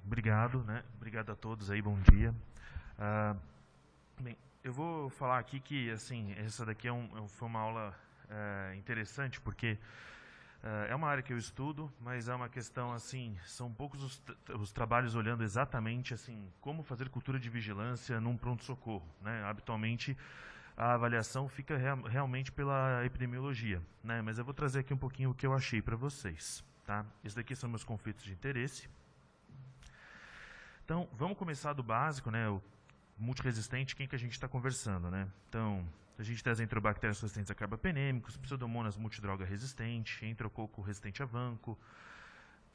Obrigado, né? Obrigado a todos aí, bom dia. Ah, bem, eu vou falar aqui que, assim, essa daqui foi uma aula interessante, porque é uma área que eu estudo, mas é uma questão, assim, são poucos os trabalhos olhando exatamente, assim, como fazer cultura de vigilância num pronto-socorro, né? Habitualmente, a avaliação fica realmente pela epidemiologia, né? Mas eu vou trazer aqui um pouquinho o que eu achei para vocês, tá? Esses daqui são meus conflitos de interesse. Então, vamos começar do básico, né? O multiresistente, quem que a gente está conversando, né? Então, a gente tem as enterobactérias resistentes a carbapenêmicos, pseudomonas multidroga resistente, enterococo resistente a vanco,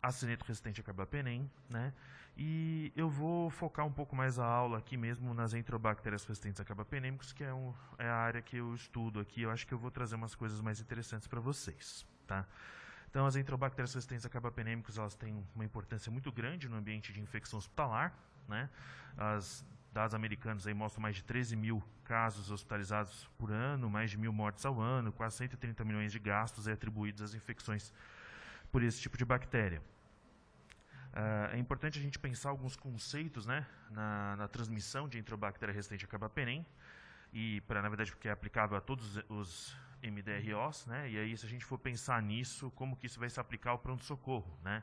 acineto resistente a carbapenem, né? E eu vou focar um pouco mais a aula aqui mesmo nas enterobactérias resistentes a carbapenêmicos, que é a área que eu estudo aqui. Eu acho que eu vou trazer umas coisas mais interessantes para vocês, tá? Então, as enterobactérias resistentes a carbapenêmicos, elas têm uma importância muito grande no ambiente de infecção hospitalar, né? As dados americanos aí mostram mais de 13 mil casos hospitalizados por ano, mais de 1.000 mortes ao ano, quase 130 milhões de gastos atribuídos às infecções por esse tipo de bactéria. É importante a gente pensar alguns conceitos, né, na transmissão de enterobactéria resistente a carbapenem, e na verdade porque é aplicável a todos os MDROs, né? E aí se a gente for pensar nisso, como que isso vai se aplicar ao pronto-socorro, né?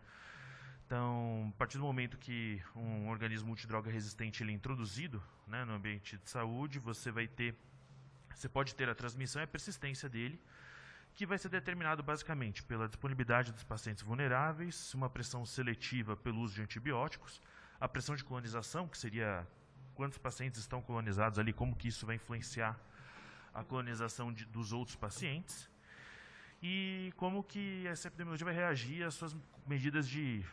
Então, a partir do momento que um organismo multidroga resistente ele é introduzido, né, no ambiente de saúde, você pode ter a transmissão e a persistência dele, que vai ser determinado basicamente pela disponibilidade dos pacientes vulneráveis, uma pressão seletiva pelo uso de antibióticos, a pressão de colonização, que seria quantos pacientes estão colonizados ali, como que isso vai influenciar a colonização dos outros pacientes, e como que essa epidemiologia vai reagir às suas medidas de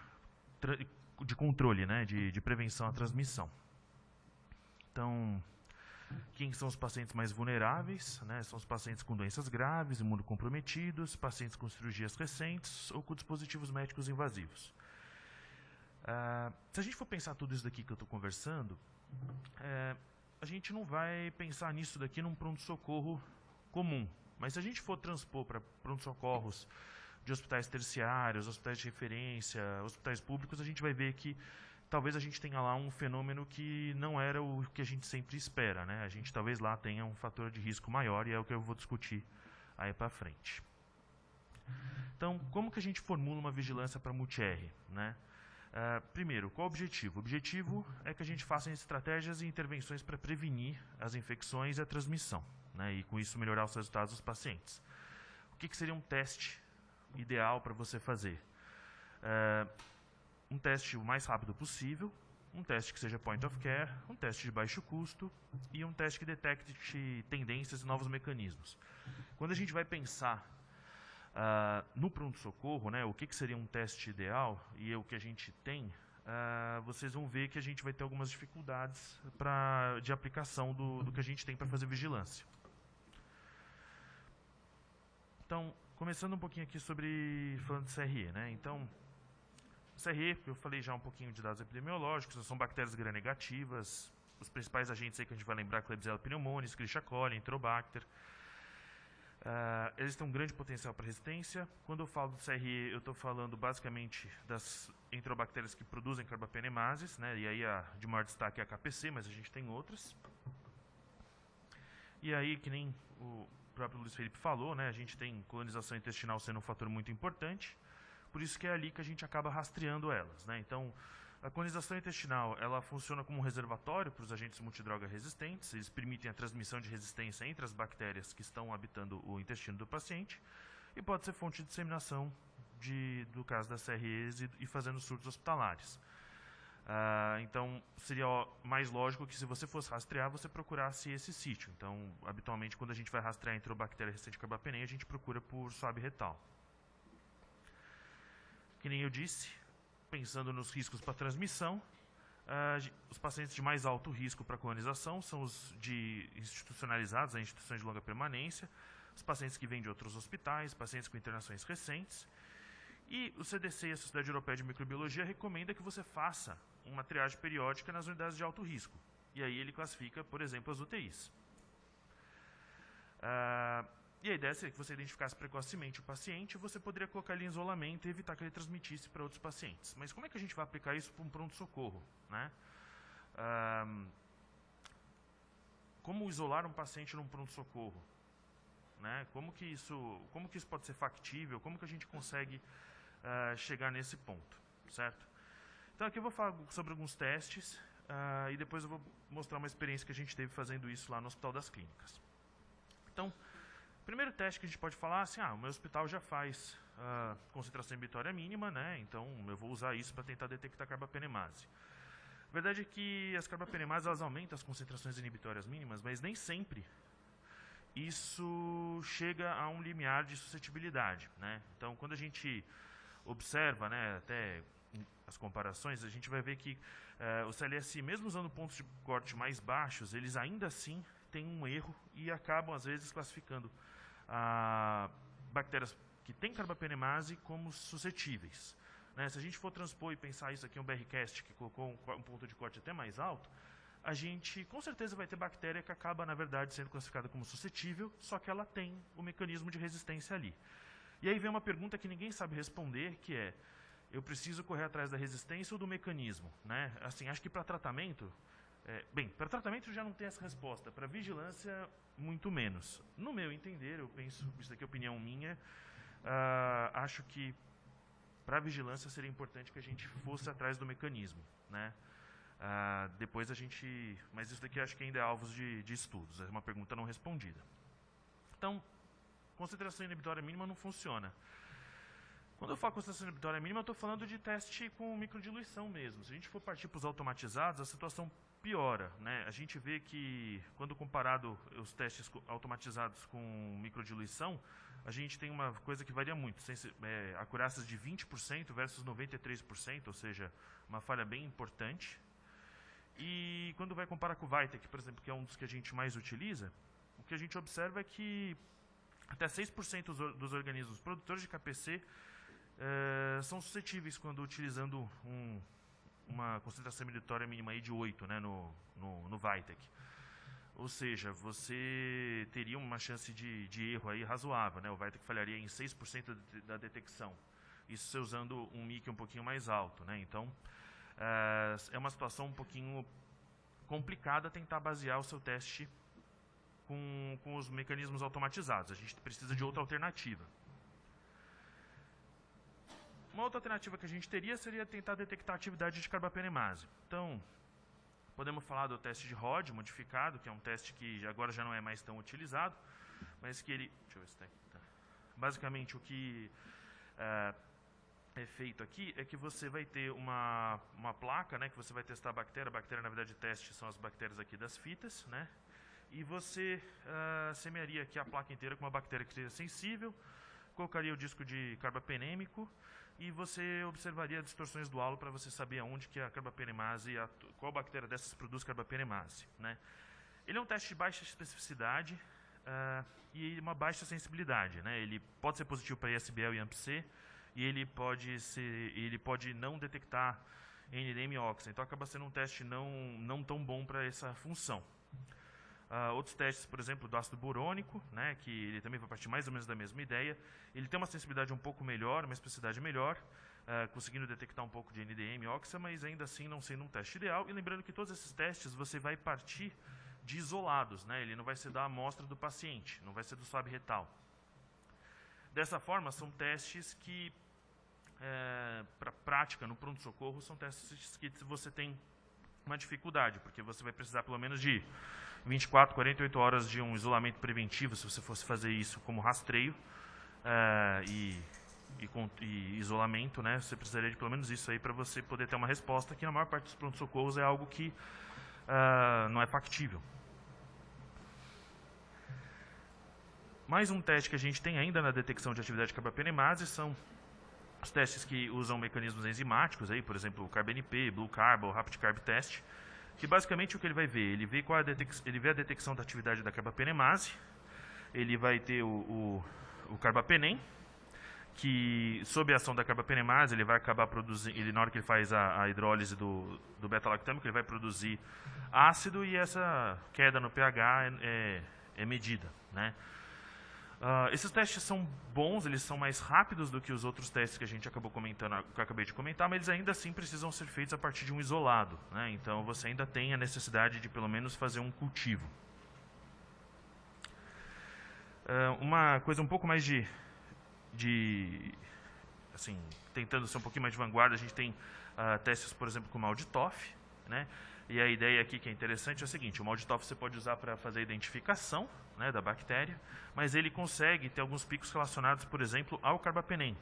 controle, né, de prevenção à transmissão. Então, quem são os pacientes mais vulneráveis? Né? São os pacientes com doenças graves, imunocomprometidos, pacientes com cirurgias recentes ou com dispositivos médicos invasivos. Se a gente for pensar tudo isso daqui que eu estou conversando, a gente não vai pensar nisso daqui num pronto-socorro comum. Mas se a gente for transpor para pronto-socorros de hospitais terciários, hospitais de referência, hospitais públicos, a gente vai ver que talvez a gente tenha lá um fenômeno que não era o que a gente sempre espera, né? A gente talvez lá tenha um fator de risco maior e é o que eu vou discutir aí para frente. Então, como que a gente formula uma vigilância para multi-R, né? Primeiro, qual o objetivo? O objetivo é que a gente faça estratégias e intervenções para prevenir as infecções e a transmissão, né? E com isso melhorar os resultados dos pacientes. O que seria um teste ideal para você fazer? Um teste o mais rápido possível, um teste que seja point of care, um teste de baixo custo e um teste que detecte tendências e novos mecanismos. Quando a gente vai pensar no pronto-socorro, né, o que seria um teste ideal e o que a gente tem, vocês vão ver que a gente vai ter algumas dificuldades de aplicação do que a gente tem para fazer vigilância. Então, começando um pouquinho aqui falando de CRE, né? Então, CRE, eu falei já um pouquinho de dados epidemiológicos, são bactérias gram-negativas, os principais agentes aí que a gente vai lembrar, Klebsiella pneumoniae, Escherichia coli, Enterobacter. Eles têm um grande potencial para resistência. Quando eu falo do CRE, eu estou falando basicamente das enterobactérias que produzem carbapenemases, né? E aí a de maior destaque é a KPC, mas a gente tem outras. E aí, que nem o próprio Luiz Felipe falou, né? A gente tem colonização intestinal sendo um fator muito importante. Por isso que é ali que a gente acaba rastreando elas, né? Então, a colonização intestinal, ela funciona como um reservatório para os agentes multidroga resistentes. Eles permitem a transmissão de resistência entre as bactérias que estão habitando o intestino do paciente e pode ser fonte de disseminação do caso das CREs e fazendo surtos hospitalares. Então, seria mais lógico que se você fosse rastrear, você procurasse esse sítio. Então, habitualmente, quando a gente vai rastrear a enterobactéria resistente a carbapenem, a gente procura por swab retal. Que nem eu disse, pensando nos riscos para transmissão, os pacientes de mais alto risco para colonização são os institucionalizados, as instituições de longa permanência, os pacientes que vêm de outros hospitais, pacientes com internações recentes. E o CDC e a Sociedade Europeia de Microbiologia recomenda que você faça uma triagem periódica nas unidades de alto risco. E aí ele classifica, por exemplo, as UTIs. E a ideia seria que você identificasse precocemente o paciente, você poderia colocar ele em isolamento e evitar que ele transmitisse para outros pacientes. Mas como é que a gente vai aplicar isso para um pronto-socorro, né? Como isolar um paciente num pronto-socorro? Né? Como que isso pode ser factível? Como que a gente consegue chegar nesse ponto, certo? Então aqui eu vou falar sobre alguns testes e depois eu vou mostrar uma experiência que a gente teve fazendo isso lá no Hospital das Clínicas. Então, o primeiro teste que a gente pode falar assim, o meu hospital já faz concentração inibitória mínima, né? Então eu vou usar isso para tentar detectar carbapenemase. A verdade é que as carbapenemases elas aumentam as concentrações inibitórias mínimas, mas nem sempre isso chega a um limiar de suscetibilidade, né? Então, quando a gente observa, né, até as comparações, a gente vai ver que o CLSI, mesmo usando pontos de corte mais baixos, eles ainda assim têm um erro e acabam, às vezes, classificando bactérias que têm carbapenemase como suscetíveis, né? Se a gente for transpor e pensar isso aqui em um BRCast, que colocou um ponto de corte até mais alto, a gente com certeza vai ter bactéria que acaba, na verdade, sendo classificada como suscetível, só que ela tem o mecanismo de resistência ali. E aí vem uma pergunta que ninguém sabe responder, que é, eu preciso correr atrás da resistência ou do mecanismo, né? Assim, acho que para tratamento, para tratamento já não tem essa resposta, para vigilância, muito menos. No meu entender, eu penso, isso aqui é opinião minha, acho que para vigilância seria importante que a gente fosse atrás do mecanismo, né? Depois a gente... Mas isso daqui acho que ainda é alvo de estudos, é uma pergunta não respondida. Então, concentração inibitória mínima não funciona. Quando eu falo concentração inibitória mínima, eu estou falando de teste com microdiluição mesmo. Se a gente for partir para os automatizados, a situação piora, né? A gente vê que, quando comparado os testes automatizados com microdiluição, a gente tem uma coisa que varia muito. Acurácias de 20% versus 93%, ou seja, uma falha bem importante. E quando vai comparar com o Vitek, por exemplo, que é um dos que a gente mais utiliza, o que a gente observa é que até 6% dos organismos produtores de KPC são suscetíveis quando utilizando uma concentração inibitória mínima aí de 8, né, no Vitek. Ou seja, você teria uma chance de erro aí razoável, né? O Vitek falharia em 6% da detecção. Isso você usando um MIC um pouquinho mais alto, né? Então, é uma situação um pouquinho complicada tentar basear o seu teste com os mecanismos automatizados. A gente precisa de outra alternativa. Uma outra alternativa que a gente teria seria tentar detectar a atividade de carbapenemase. Então, podemos falar do teste de Rod modificado, que é um teste que agora já não é mais tão utilizado, mas que ele... Deixa eu ver se está aqui. Tá. Basicamente, o que é feito aqui é que você vai ter uma placa, né, que você vai testar a bactéria. A bactéria, na verdade, de teste são as bactérias aqui das fitas, né? E você semearia aqui a placa inteira com uma bactéria que seja sensível, colocaria o disco de carbapenêmico e você observaria distorções do halo para você saber aonde que a carbapenemase, qual bactéria dessas produz carbapenemase, né? Ele é um teste de baixa especificidade e uma baixa sensibilidade, né? Ele pode ser positivo para ISBL e AMP-C e ele pode não detectar NDM e OXA, então acaba sendo um teste não tão bom para essa função. Outros testes, por exemplo, do ácido borônico, né, que ele também vai partir mais ou menos da mesma ideia. Ele tem uma sensibilidade um pouco melhor, uma especificidade melhor, conseguindo detectar um pouco de NDM e OXA, mas ainda assim não sendo um teste ideal. E lembrando que todos esses testes você vai partir de isolados, né, ele não vai ser da amostra do paciente, não vai ser do swab retal. Dessa forma, são testes que, para prática, no pronto-socorro, são testes que você tem uma dificuldade, porque você vai precisar pelo menos de 24, 48 horas de um isolamento preventivo, se você fosse fazer isso como rastreio e isolamento, né? Você precisaria de pelo menos isso aí para você poder ter uma resposta, que na maior parte dos pronto-socorros é algo que não é factível. Mais um teste que a gente tem ainda na detecção de atividade de carbapenemase são os testes que usam mecanismos enzimáticos, aí, por exemplo, o CarbNP, Blue Carb ou Rapid Carb Test, que basicamente o que ele vai ver? Ele vê a detecção da atividade da carbapenemase, ele vai ter o carbapenem, que sob a ação da carbapenemase ele vai acabar produzindo, na hora que ele faz a hidrólise do beta-lactâmico, ele vai produzir ácido e essa queda no pH é medida, né? Esses testes são bons, eles são mais rápidos do que os outros testes que a gente acabou comentando, que eu acabei de comentar, mas eles ainda assim precisam ser feitos a partir de um isolado, né? Então você ainda tem a necessidade de pelo menos fazer um cultivo. Uma coisa um pouco mais assim, tentando ser um pouquinho mais de vanguarda, a gente tem testes, por exemplo, com o MALDI-TOF, né? E a ideia aqui que é interessante é o seguinte: o MALDI-TOF você pode usar para fazer a identificação, né, da bactéria, mas ele consegue ter alguns picos relacionados, por exemplo, ao carbapenem.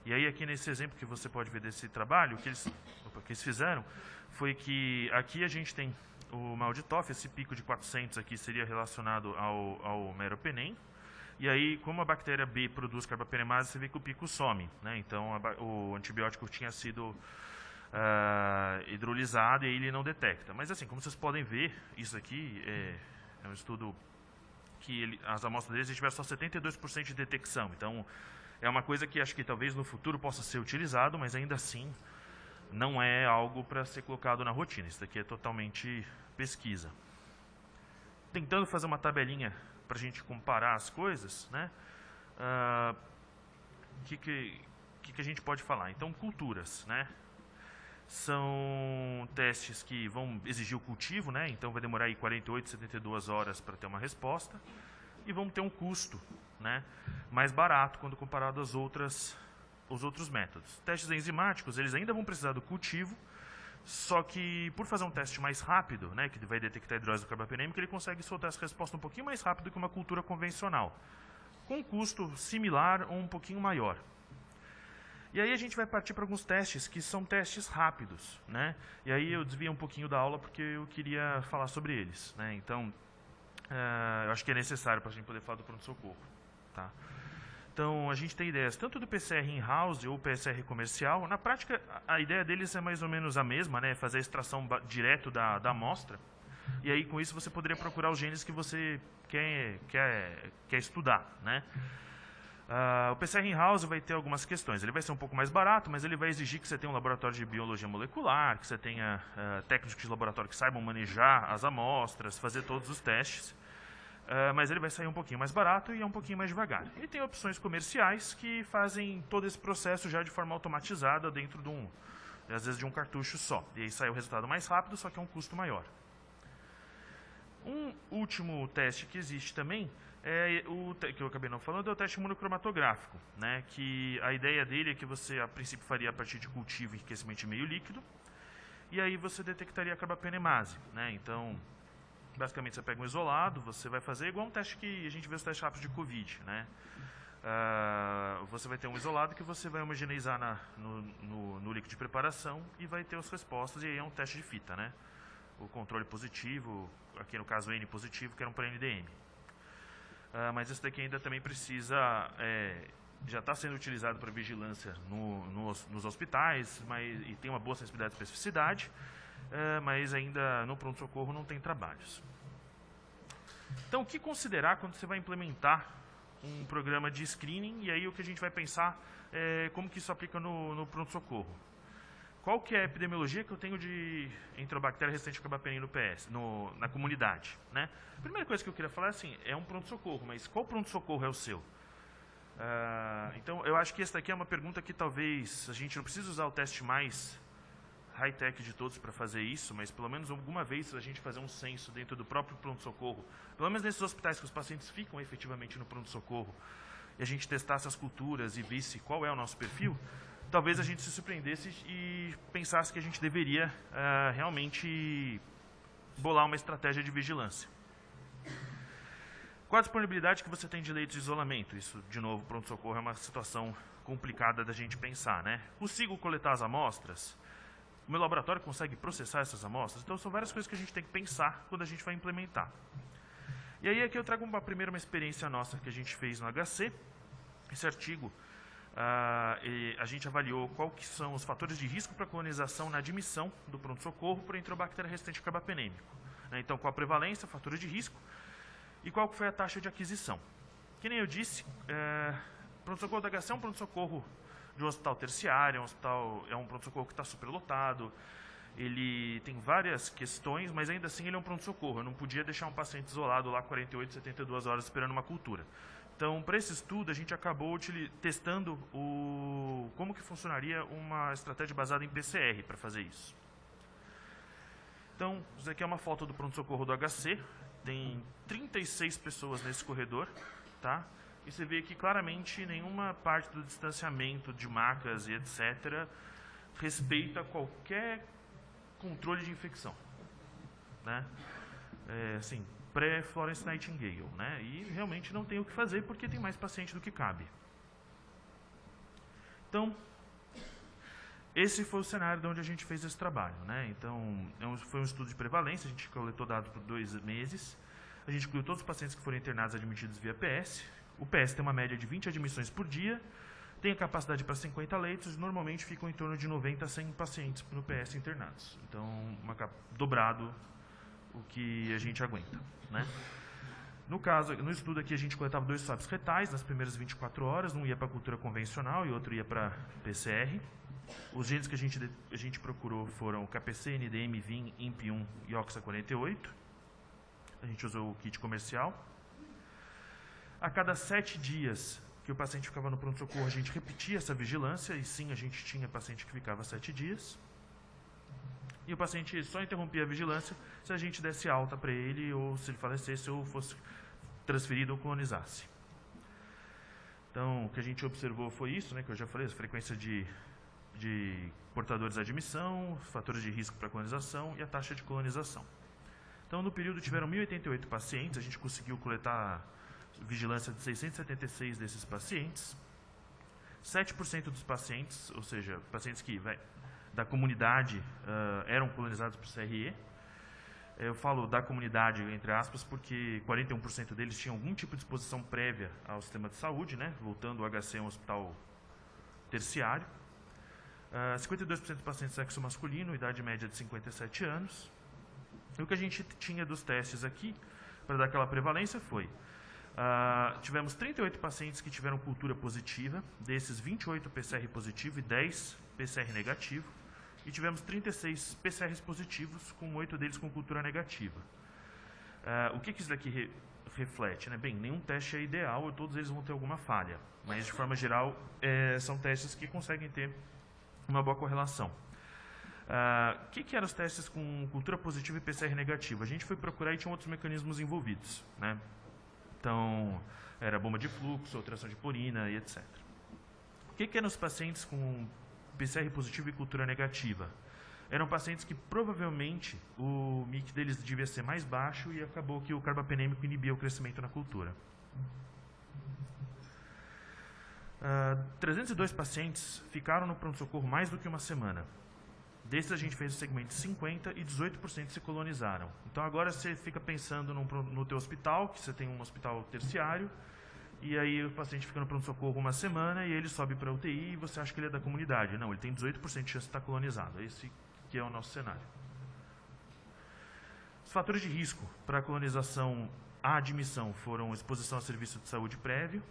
E aí aqui nesse exemplo que você pode ver desse trabalho, o que eles fizeram foi que aqui a gente tem o MALDI-TOF, esse pico de 400 aqui seria relacionado ao meropenem. E aí, como a bactéria B produz carbapenemase, você vê que o pico some, né? Então o antibiótico tinha sido hidrolisado e aí ele não detecta. Mas assim, como vocês podem ver, isso aqui é um estudo que as amostras deles tiveram só 72% de detecção. Então, é uma coisa que acho que talvez no futuro possa ser utilizado, mas ainda assim não é algo para ser colocado na rotina. Isso daqui é totalmente pesquisa. Tentando fazer uma tabelinha para a gente comparar as coisas, né? Que a gente pode falar? Então, culturas, né? São testes que vão exigir o cultivo, né? Então vai demorar aí 48, 72 horas para ter uma resposta e vão ter um custo, né, mais barato quando comparado aos outros métodos. Testes enzimáticos, eles ainda vão precisar do cultivo, só que por fazer um teste mais rápido, né, que vai detectar a hidrólise do carbapenêmico, ele consegue soltar essa resposta um pouquinho mais rápido que uma cultura convencional, com um custo similar ou um pouquinho maior. E aí a gente vai partir para alguns testes que são testes rápidos, né? E aí eu desviei um pouquinho da aula porque eu queria falar sobre eles, né? Então, eu acho que é necessário para a gente poder falar do pronto-socorro, tá? Então, a gente tem ideias tanto do PCR in-house ou PCR comercial. Na prática, a ideia deles é mais ou menos a mesma, né? Fazer a extração direto da amostra. E aí, com isso, você poderia procurar os genes que você quer estudar, né? O PCR in-house vai ter algumas questões. Ele vai ser um pouco mais barato, mas ele vai exigir que você tenha um laboratório de biologia molecular, que você tenha técnicos de laboratório que saibam manejar as amostras, fazer todos os testes. Mas ele vai sair um pouquinho mais barato e é um pouquinho mais devagar. E tem opções comerciais que fazem todo esse processo já de forma automatizada dentro às vezes de um cartucho só. E aí sai o resultado mais rápido, só que é um custo maior. Um último teste que existe também que eu acabei não falando, é o teste imunocromatográfico, né? Que a ideia dele é que você, a princípio, faria a partir de cultivo e enriquecimento de meio líquido, e aí você detectaria a carbapenemase, né? Então, basicamente, você pega um isolado, você vai fazer igual um teste que a gente vê os testes rápidos de Covid, né? Você vai ter um isolado que você vai homogeneizar no líquido de preparação e vai ter as respostas, e aí é um teste de fita, né? O controle positivo, aqui no caso N positivo, que era um para NDM. Mas esse daqui ainda também precisa, já está sendo utilizado para vigilância nos hospitais, e tem uma boa sensibilidade e especificidade, mas ainda no pronto-socorro não tem trabalhos. Então, o que considerar quando você vai implementar um programa de screening, e aí o que a gente vai pensar é como que isso aplica no pronto-socorro. Qual que é a epidemiologia que eu tenho de enterobactéria resistente ao carbapenem no PS, na comunidade, né? A primeira coisa que eu queria falar é assim, é um pronto-socorro, mas qual pronto-socorro é o seu? Então, eu acho que essa daqui é uma pergunta que talvez a gente não precise usar o teste mais high-tech de todos para fazer isso, mas pelo menos alguma vez a gente fazer um censo dentro do próprio pronto-socorro, pelo menos nesses hospitais que os pacientes ficam efetivamente no pronto-socorro, e a gente testasse as culturas e visse qual é o nosso perfil, talvez a gente se surpreendesse e pensasse que a gente deveria realmente bolar uma estratégia de vigilância. Qual a disponibilidade que você tem de leitos de isolamento? Isso, de novo, pronto-socorro é uma situação complicada da gente pensar, né? Consigo coletar as amostras? O meu laboratório consegue processar essas amostras? Então, são várias coisas que a gente tem que pensar quando a gente vai implementar. E aí, aqui eu trago uma experiência nossa que a gente fez no HC. Esse artigo, a gente avaliou quais que são os fatores de risco para colonização na admissão do pronto-socorro por enterobactéria resistente ao carbapenêmico. Então, qual a prevalência, fatores de risco, e qual foi a taxa de aquisição. Que nem eu disse, pronto-socorro da HC é um pronto-socorro de um hospital terciário, é um pronto-socorro que está superlotado, ele tem várias questões, mas ainda assim ele é um pronto-socorro. Eu não podia deixar um paciente isolado lá 48, 72 horas esperando uma cultura. Então, para esse estudo, a gente acabou testando como que funcionaria uma estratégia baseada em PCR para fazer isso. Então, isso aqui é uma foto do pronto-socorro do HC. Tem 36 pessoas nesse corredor, tá? E você vê que claramente nenhuma parte do distanciamento de macas e etc. respeita qualquer controle de infecção, né? Assim, pré-Florence Nightingale, né? E realmente não tem o que fazer porque tem mais paciente do que cabe. Então, esse foi o cenário de onde a gente fez esse trabalho, né? Então, foi um estudo de prevalência, a gente coletou dados por 2 meses, a gente incluiu todos os pacientes que foram internados admitidos via PS. O PS tem uma média de 20 admissões por dia, tem a capacidade para 50 leitos, normalmente ficam em torno de 90 a 100 pacientes no PS internados. Então, dobrado o que a gente aguenta, né? No estudo aqui, a gente coletava 2 swabs retais nas primeiras 24 horas, um ia para a cultura convencional e outro ia para PCR. Os genes que a gente procurou foram KPC, NDM, VIN, IMP1 e OXA48. A gente usou o kit comercial. A cada 7 dias que o paciente ficava no pronto-socorro, a gente repetia essa vigilância, e sim, a gente tinha paciente que ficava 7 dias. E o paciente só interrompia a vigilância se a gente desse alta para ele, ou se ele falecesse, ou fosse transferido ou colonizasse. Então, o que a gente observou foi isso, né, que eu já falei, a frequência de portadores de admissão, fatores de risco para colonização e a taxa de colonização. Então, no período tiveram 1.088 pacientes, a gente conseguiu coletar vigilância de 676 desses pacientes. 7% dos pacientes, ou seja, pacientes que da comunidade eram colonizados por CRE. Eu falo da comunidade, entre aspas, porque 41% deles tinham algum tipo de exposição prévia ao sistema de saúde, né, voltando o HC a um hospital terciário. 52% dos pacientes sexo masculino, idade média de 57 anos. E o que a gente tinha dos testes aqui, para dar aquela prevalência, foi... tivemos 38 pacientes que tiveram cultura positiva, desses 28 PCR positivo e 10 PCR negativo. E tivemos 36 PCRs positivos, com 8 deles com cultura negativa. O que isso daqui reflete, né? Bem, nenhum teste é ideal, todos eles vão ter alguma falha. Mas, de forma geral, são testes que conseguem ter uma boa correlação. O que eram os testes com cultura positiva e PCR negativa? A gente foi procurar e tinha outros mecanismos envolvidos, né? Então, era bomba de fluxo, alteração de purina e etc. O que eram os pacientes com PCR positivo e cultura negativa? Eram pacientes que provavelmente o MIC deles devia ser mais baixo e acabou que o carbapenêmico inibia o crescimento na cultura. 302 pacientes ficaram no pronto-socorro mais do que uma semana. Desses a gente fez o segmento de 50 e 18% se colonizaram. Então agora você fica pensando no teu hospital, que você tem um hospital terciário, e aí o paciente fica no pronto-socorro uma semana e ele sobe para a UTI e você acha que ele é da comunidade. Não, ele tem 18% de chance de estar colonizado. Esse que é o nosso cenário. Os fatores de risco para a colonização à admissão foram exposição a serviço de saúde prévio,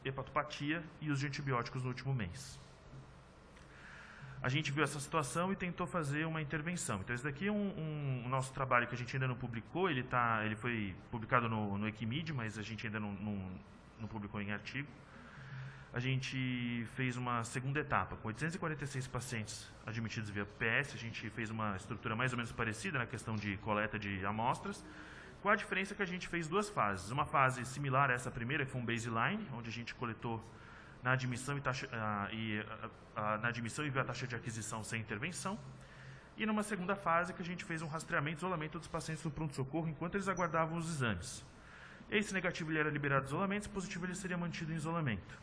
hepatopatia e uso de antibióticos no último mês. A gente viu essa situação e tentou fazer uma intervenção. Então, esse daqui é um nosso trabalho que a gente ainda não publicou. Ele foi publicado no Equimid, mas a gente ainda não publicou em artigo. A gente fez uma segunda etapa, com 846 pacientes admitidos via PS. A gente fez uma estrutura mais ou menos parecida na questão de coleta de amostras, com a diferença que a gente fez 2 fases. Uma fase similar a essa primeira, que foi um baseline, onde a gente coletou na admissão e viu a taxa de aquisição sem intervenção. E numa segunda fase que a gente fez um rastreamento e isolamento dos pacientes do pronto-socorro enquanto eles aguardavam os exames. Esse negativo ele era liberado de isolamento, esse positivo ele seria mantido em isolamento.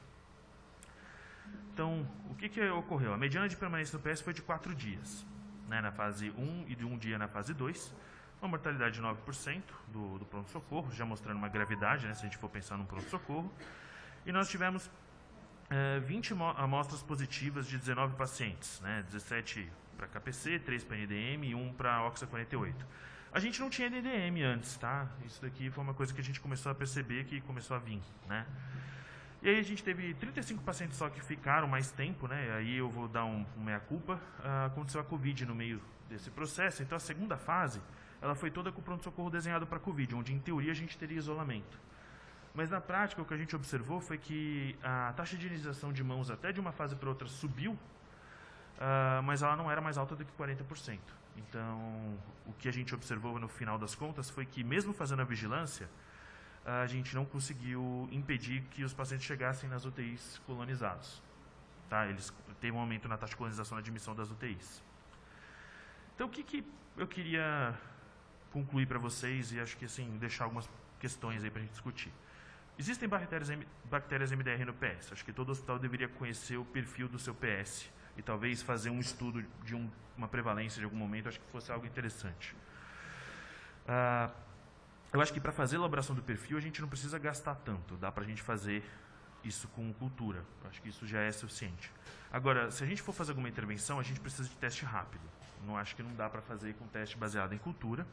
Então, o que ocorreu? A mediana de permanência do PS foi de 4 dias, né, na fase 1 e de 1 dia na fase 2. Uma mortalidade de 9% do pronto-socorro, já mostrando uma gravidade, né, se a gente for pensar num pronto-socorro. E nós tivemos 20 amostras positivas de 19 pacientes, né, 17 para KPC, 3 para NDM e 1 para OXA48. A gente não tinha NDM antes, tá? Isso daqui foi uma coisa que a gente começou a perceber que começou a vir, né? E aí a gente teve 35 pacientes só que ficaram mais tempo, né? Aí eu vou dar um meia-culpa. Aconteceu a Covid no meio desse processo, então a segunda fase, ela foi toda com o pronto-socorro desenhado para Covid, onde em teoria a gente teria isolamento. Mas na prática, o que a gente observou foi que a taxa de higienização de mãos até de uma fase para outra subiu, mas ela não era mais alta do que 40%. Então, o que a gente observou no final das contas foi que, mesmo fazendo a vigilância, a gente não conseguiu impedir que os pacientes chegassem nas UTIs colonizados. Tá? Eles teve um aumento na taxa de colonização na admissão das UTIs. Então, o que eu queria concluir para vocês e acho que assim deixar algumas questões aí para a gente discutir. Existem bactérias MDR no PS. Acho que todo hospital deveria conhecer o perfil do seu PS e talvez fazer um estudo de uma prevalência de algum momento. Acho que fosse algo interessante. Eu acho que para fazer a elaboração do perfil a gente não precisa gastar tanto. Dá para a gente fazer isso com cultura. Eu acho que isso já é suficiente. Agora, se a gente for fazer alguma intervenção, a gente precisa de teste rápido. Não acho que não dá para fazer com teste baseado em cultura.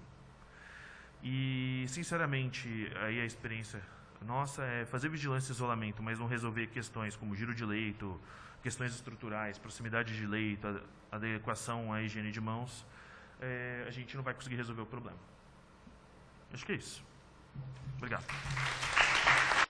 E, sinceramente, aí a experiência nossa é fazer vigilância e isolamento, mas não resolver questões como giro de leito, questões estruturais, proximidade de leito, adequação à higiene de mãos, a gente não vai conseguir resolver o problema. Acho que é isso. Obrigado.